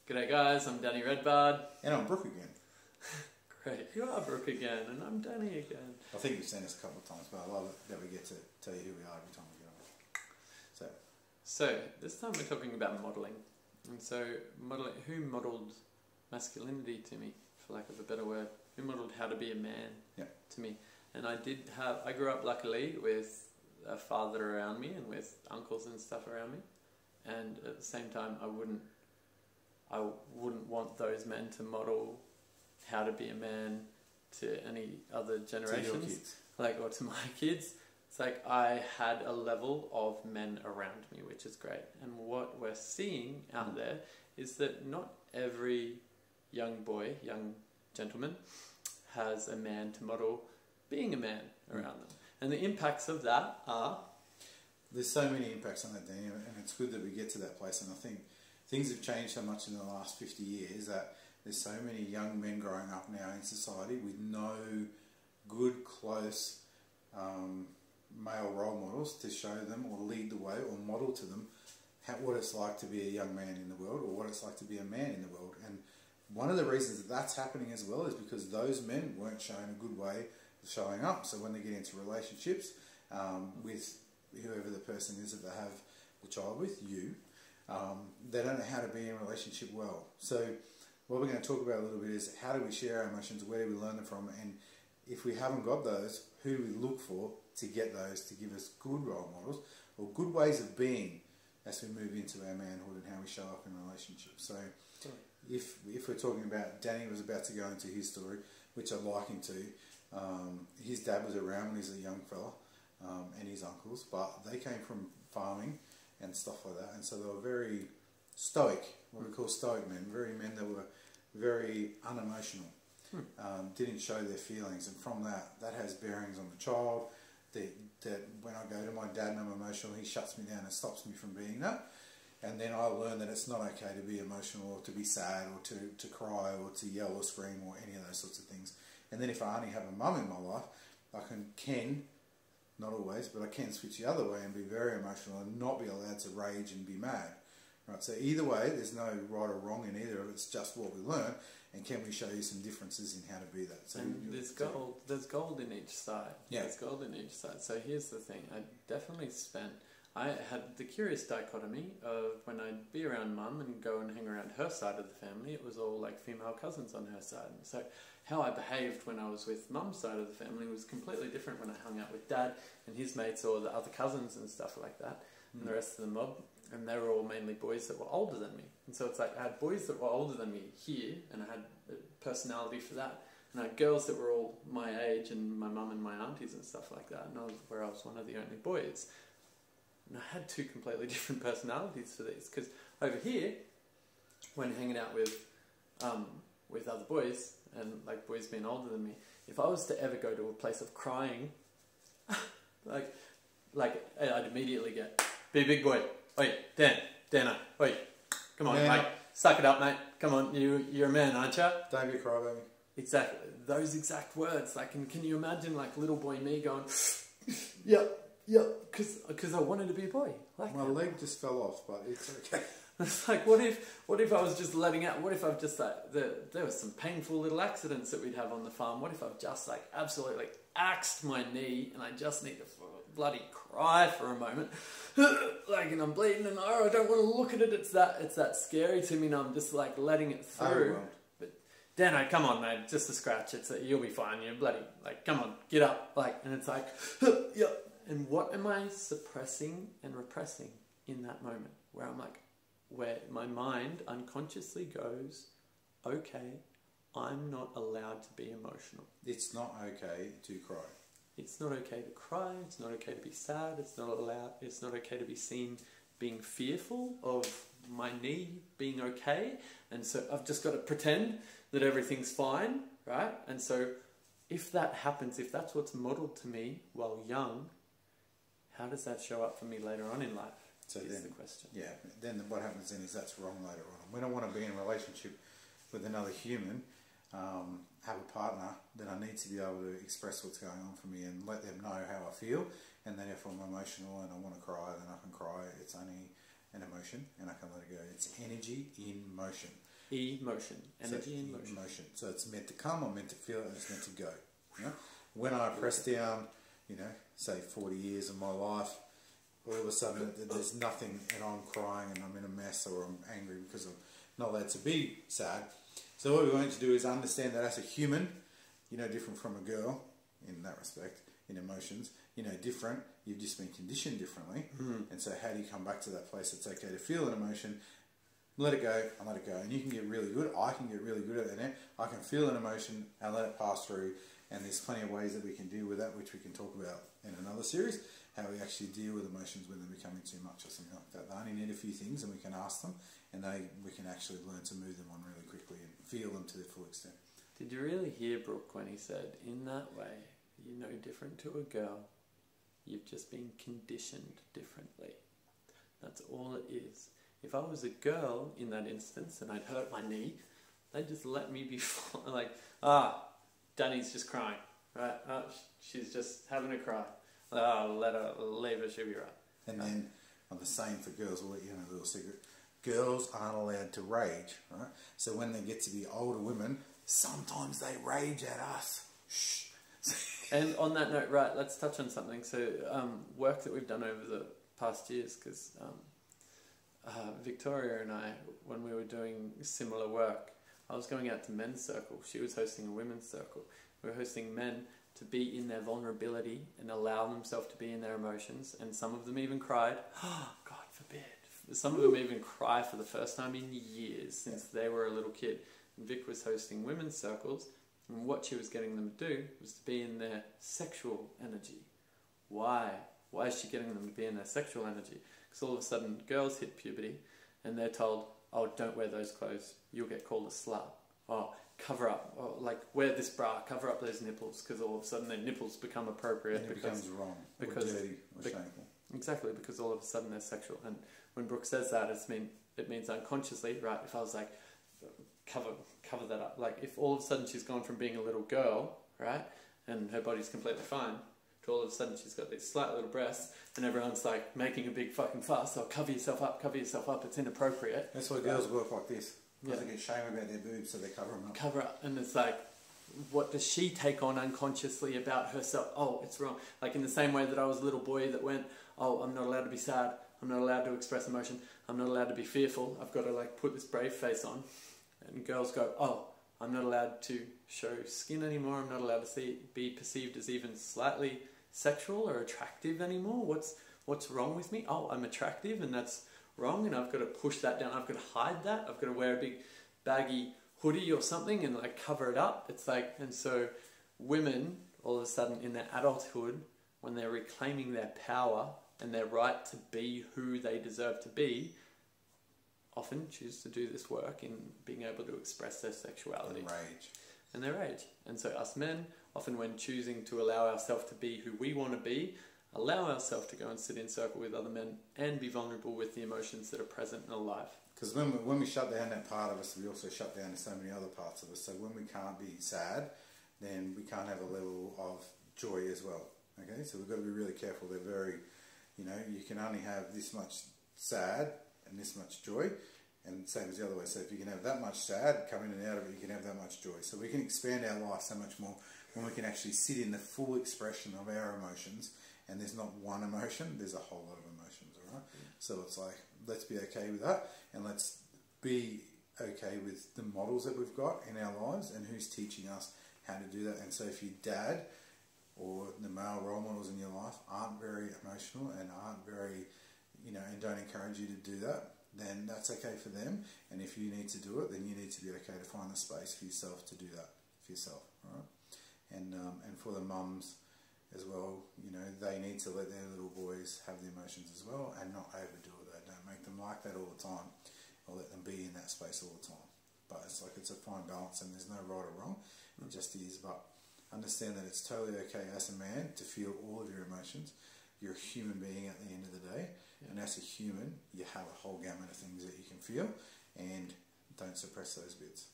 G'day guys, I'm Danny Redbard. And I'm Brooke again. Great, you are Brooke again, and I'm Danny again. I think you've seen us a couple of times, but I love it that we get to tell you who we are every time we get on. So this time we're talking about modelling. And so, who modelled masculinity to me, for lack of a better word? Who modelled how to be a man to me? And I grew up luckily with a father around me and with uncles and stuff around me. And at the same time, I wouldn't want those men to model how to be a man to any other generations, to your kids. or to my kids. It's like I had a level of men around me, which is great. And what we're seeing out there is that not every young boy, young gentleman, has a man to model being a man around them. And the impacts of that are... There's so many impacts on that, Danny, and it's good that we get to that place. And I think things have changed so much in the last 50 years that there's so many young men growing up now in society with no good, close male role models to show them or lead the way or model to them what it's like to be a young man in the world or what it's like to be a man in the world. And one of the reasons that that's happening as well is because those men weren't shown a good way of showing up. So when they get into relationships with whoever the person is that they have the child with, they don't know how to be in a relationship well. So what we're going to talk about a little bit is how do we share our emotions, where do we learn them from, and if we haven't got those, who do we look for to get those, to give us good role models or good ways of being as we move into our manhood and how we show up in relationships. So if we're talking about, Danny was about to go into his story, which I'd like him to. His dad was around when he was a young fella, and his uncles, but they came from farming and stuff like that, and so they were very stoic, what we call stoic men, men that were very unemotional, didn't show their feelings, and from that has bearings on the child, that when I go to my dad and I'm emotional, he shuts me down and stops me from being that, and then I learn that it's not okay to be emotional or to be sad or to cry or to yell or scream or any of those sorts of things. And then if I only have a mum in my life, I can not always, but I can switch the other way and be very emotional and not be allowed to rage and be mad. Right? So either way, there's no right or wrong in either of it. It's just what we learn, and can we show you some differences in how to be that? So there's gold in each side. Yeah. There's gold in each side. So here's the thing. I had the curious dichotomy of when I'd be around mum and go and hang around her side of the family, it was all like female cousins on her side. And so how I behaved when I was with mum's side of the family was completely different when I hung out with dad and his mates or the other cousins and stuff like that, and the rest of the mob. And they were all mainly boys that were older than me. And so it's like I had boys that were older than me here, and I had a personality for that. And I had girls that were all my age, and my mum and my aunties and stuff like that, and I was one of the only boys. And I had two completely different personalities for these, because over here, when hanging out with other boys, and like boys being older than me, if I was to ever go to a place of crying, like I'd immediately get, be a big boy. Oi, Dana, oi, come on, mate, suck it up, mate. Come on, you're a man, aren't you? Don't be a crybaby. Exactly, those exact words. Like, can you imagine like little boy me going, yeah, because I wanted to be a boy. Like my leg just fell off, but it's okay. It's like, what if I was just letting out? What if I've just like there was some painful little accidents that we'd have on the farm? What if I've just like absolutely axed my knee and I just need to bloody cry for a moment, like, and I'm bleeding and I don't want to look at it. It's that scary to me, and I'm just like letting it through. But Dano, come on, mate, just a scratch. You'll be fine. You're bloody like, come on, get up, like, and it's like, yeah. And what am I suppressing and repressing in that moment where I'm like, where my mind unconsciously goes, okay, I'm not allowed to be emotional. It's not okay to cry. It's not okay to cry, it's not okay to be sad, it's not okay to be seen being fearful of my knee being okay, and so I've just got to pretend that everything's fine, right? And so if that happens, if that's what's modelled to me while young, how does that show up for me later on in life? So is then, the question. Yeah, then what happens then is that's wrong later on. When I want to be in a relationship with another human, have a partner, then I need to be able to express what's going on for me and let them know how I feel. And then if I'm emotional and I want to cry, then I can cry. It's only an emotion and I can let it go. It's energy in motion. Emotion. Energy in motion. Emotion. So it's meant to come, I'm meant to feel it, and it's meant to go. You know? When I press down, you know, say 40 years of my life, all of a sudden there's nothing and I'm crying and I'm in a mess or I'm angry because I'm not allowed to be sad. So what we want to do is understand that as a human, you're no different from a girl in that respect, in emotions. You're no different, you've just been conditioned differently. And so how do you come back to that place it's okay to feel an emotion, let it go and let it go. And you can get really good, I can get really good at that now. I can feel an emotion and let it pass through, and there's plenty of ways that we can deal with that, which we can talk about in another series, how we actually deal with emotions when they're becoming too much or something like that. They only need a few things and we can ask them, and we can actually learn to move them on really quickly and feel them to their full extent. Did you really hear Brooke when he said, in that way, you're no different to a girl, you've just been conditioned differently. That's all it is. If I was a girl in that instance and I'd hurt my knee, they'd just let me be like, Danny's just crying, right? Oh, she's just having a cry. Let her, leave her, she'll be right. And then on the same for girls, we'll let you know a little secret. Girls aren't allowed to rage, right? So when they get to be older women, sometimes they rage at us. Shh. And on that note, right, let's touch on something. So work that we've done over the past years, because Victoria and I, when we were doing similar work, I was going out to men's circle. She was hosting a women's circle. We were hosting men to be in their vulnerability and allow themselves to be in their emotions. And some of them even cried. Oh, God forbid. Some of them even cry for the first time in years since they were a little kid. And Vic was hosting women's circles. And what she was getting them to do was to be in their sexual energy. Why? Why is she getting them to be in their sexual energy? Because all of a sudden girls hit puberty and they're told, oh, don't wear those clothes, you'll get called a slut. Oh, cover up, oh, like wear this bra, cover up those nipples, because all of a sudden their nipples become appropriate. And it becomes wrong, because, or dirty, or shameful. Exactly, because all of a sudden they're sexual. And when Brooke says that, it means unconsciously, right? If I was like, cover that up. Like if all of a sudden she's gone from being a little girl, right, and her body's completely fine, to all of a sudden she's got these slight little breasts, and everyone's like making a big fucking fuss. Oh, cover yourself up. It's inappropriate. That's why girls work like this. Because they get shame about their boobs, so they cover them up. Cover up, and it's like, what does she take on unconsciously about herself? Oh, it's wrong. Like in the same way that I was a little boy that went, oh, I'm not allowed to be sad. I'm not allowed to express emotion. I'm not allowed to be fearful. I've got to like put this brave face on. And girls go, oh, I'm not allowed to show skin anymore. I'm not allowed to be perceived as even slightly sexual or attractive anymore. What's wrong with me? Oh, I'm attractive, and that's wrong, and I've got to push that down. I've got to hide that. I've got to wear a big baggy hoodie or something and like cover it up. It's like, and so women all of a sudden in their adulthood, when they're reclaiming their power and their right to be who they deserve to be, often choose to do this work in being able to express their sexuality. And their rage. And so us men, often when choosing to allow ourselves to be who we want to be, allow ourselves to go and sit in circle with other men and be vulnerable with the emotions that are present in our life. Because when we shut down that part of us, we also shut down so many other parts of us. So when we can't be sad, then we can't have a level of joy as well. Okay, so we've got to be really careful. They're very, you can only have this much sad and this much joy, and same as the other way. So if you can have that much sad, come in and out of it, you can have that much joy. So we can expand our life so much more when we can actually sit in the full expression of our emotions. And there's not one emotion, there's a whole lot of emotions, alright? So it's like, let's be okay with that, and let's be okay with the models that we've got in our lives and who's teaching us how to do that. And so if your dad or the male role models in your life aren't very emotional and aren't very, and don't encourage you to do that, then that's okay for them. And if you need to do it, then you need to be okay to find the space for yourself to do that for yourself, alright? And for the mums as well, they need to let their little boys have the emotions as well and not overdo it. They don't make them like that all the time or let them be in that space all the time. But it's like, it's a fine balance, and there's no right or wrong. It just is. But understand that it's totally okay as a man to feel all of your emotions. You're a human being at the end of the day, and as a human you have a whole gamut of things that you can feel, and don't suppress those bits.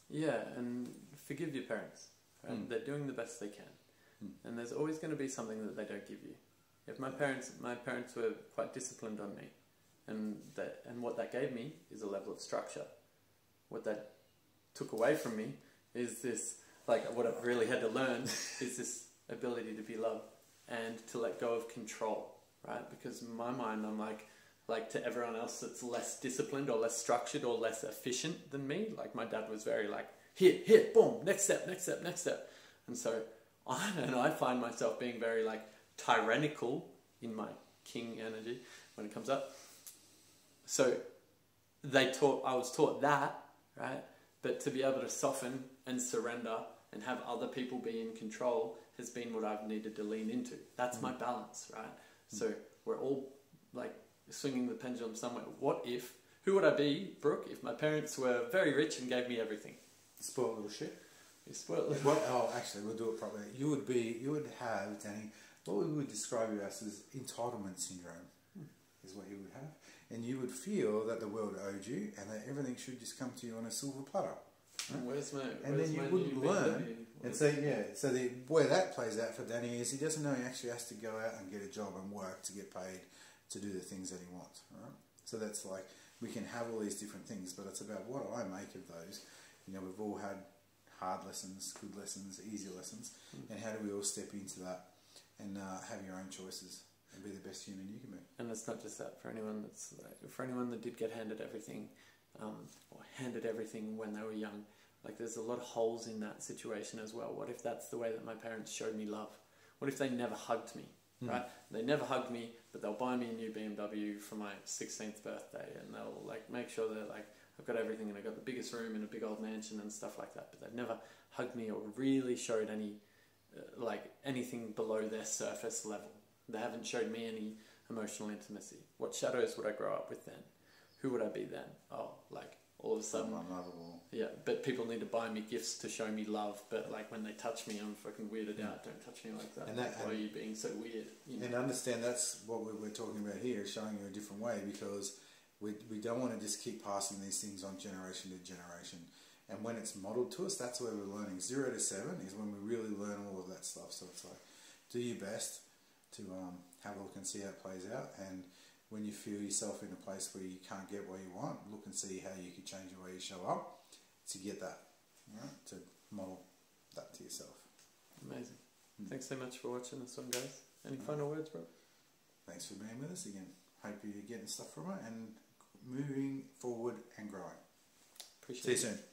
Yeah, and forgive your parents. Right? They're doing the best they can. And there's always going to be something that they don't give you. If my parents were quite disciplined on me, and what that gave me is a level of structure. what that took away from me is this, like what I've really had to learn is this ability to be loved and to let go of control, right? Because in my mind, I'm like to everyone else that's less disciplined or less structured or less efficient than me. Like my dad was very like, here, boom, next step. And so I find myself being very like tyrannical in my king energy when it comes up. So I was taught that, right? But to be able to soften and surrender and have other people be in control has been what I've needed to lean into. That's my balance, right? So we're all like swinging the pendulum somewhere. Who would I be, Brooke, if my parents were very rich and gave me everything? Spoiled little shit. You spoiled little Well, actually, we'll do it properly. You would have, Danny, what we would describe you as entitlement syndrome, is what you would have. And you would feel that the world owed you and that everything should just come to you on a silver platter. Right? And then you wouldn't learn. And so, where that plays out for Danny is he doesn't know he actually has to go out and get a job and work to get paid to do the things that he wants. Right? So that's like, we can have all these different things, but it's about what I make of those. You know, we've all had hard lessons, good lessons, easy lessons, and how do we all step into that and have your own choices and be the best human you can be. And it's not just that. For anyone that did get handed everything, or handed everything when they were young, like there's a lot of holes in that situation as well. What if that's the way that my parents showed me love? What if they never hugged me, right? They never hugged me, but they'll buy me a new BMW for my 16th birthday, and they'll like make sure that like I've got everything and I've got the biggest room in a big old mansion and stuff like that. But they've never hugged me or really showed any like anything below their surface level. They haven't showed me any emotional intimacy. What shadows would I grow up with then? Who would I be then? Oh, like all of a sudden, unlovable. Yeah, but people need to buy me gifts to show me love. But like when they touch me, I'm fucking weirded out. Don't touch me like that. Why are you being so weird? You know? And understand that's what we're talking about here, showing you a different way, because we don't want to just keep passing these things on generation to generation. And when it's modelled to us, that's where we're learning. 0 to 7 is when we really learn all of that stuff. So it's like, do your best to have a look and see how it plays out. And when you feel yourself in a place where you can't get what you want, look and see how you can change the way you show up to get that, right? To model that to yourself. Amazing. Thanks so much for watching this one, guys. Any final words, bro? Thanks for being with us again. Hope you're getting stuff from it and moving forward and growing. Appreciate See you it. soon.